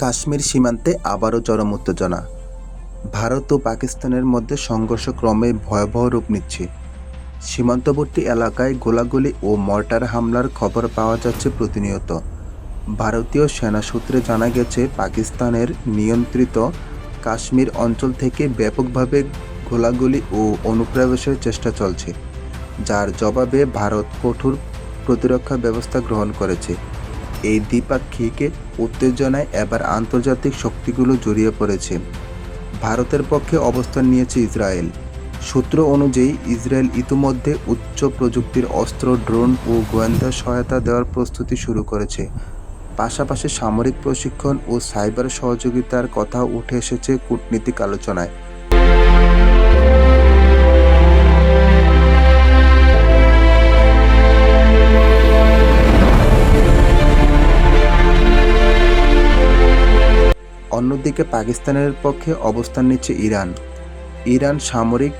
কাশ্মীর সীমান্তে আবারও চরম উত্তেজনা। ভারত ও পাকিস্তানের মধ্যে সংঘর্ষ ক্রমে ভয়াবহ রূপ নিচ্ছে। সীমান্তবর্তী এলাকায় গোলাগুলি ও মর্টার হামলার খবর পাওয়া যাচ্ছে প্রতিনিয়ত। ভারতীয় সেনা সূত্রে জানা গেছে, পাকিস্তানের নিয়ন্ত্রিত কাশ্মীর অঞ্চল থেকে ব্যাপকভাবে গোলাগুলি ও অনুপ্রবেশের চেষ্টা চলছে, যার জবাবে ভারত কঠোর প্রতিরক্ষা ব্যবস্থা গ্রহণ করেছে। এই দ্বিপাক্ষিক উত্তেজনায় এবার আন্তর্জাতিক শক্তিগুলো জড়িয়ে পড়েছে। ভারতের পক্ষে অবস্থান নিয়েছে ইসরায়েল। সূত্র অনুযায়ী, ইসরায়েল ইতিমধ্যে উচ্চ প্রযুক্তির অস্ত্র, ড্রোন ও গোয়েন্দা সহায়তা দেওয়ার প্রস্তুতি শুরু করেছে। পাশাপাশি সামরিক প্রশিক্ষণ ও সাইবার সহযোগিতার কথাও উঠে এসেছে কূটনীতিক আলোচনায়। অন্যদিকে পাকিস্তানের পক্ষে অবস্থান নিচ্ছে ইরান। ইরান সামরিক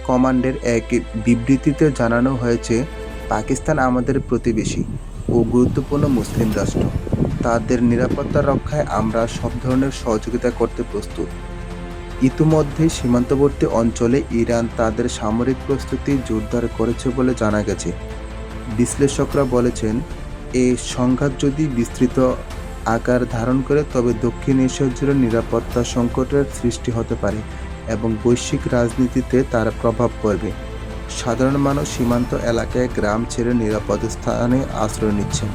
কমান্ডের এক বিবৃতিতে জানানো হয়েছে, পাকিস্তান আমাদের প্রতিবেশী ও গুরুত্বপূর্ণ মুসলিম রাষ্ট্র। তাদের নিরাপত্তা রক্ষায় আমরা সব ধরনের সহযোগিতা করতে প্রস্তুত। ইতিমধ্যে সীমান্তবর্তী অঞ্চলে ইরান তাদের সামরিক প্রস্তুতি জোরদার করেছে বলে জানা গেছে। বিশ্লেষকরা বলেছেন, এই সংঘাত যদি বিস্তৃত আকার ধারণ করে তবে দক্ষিণ এশিয়া জুড়ে নিরাপত্তা সংকটের সৃষ্টি হতে পারে এবং বৈশ্বিক রাজনীতিতে তার প্রভাব পড়বে। সাধারণ মানুষ সীমান্ত এলাকায় গ্রাম ছেড়ে নিরাপদ স্থানে আশ্রয় নিচ্ছেন।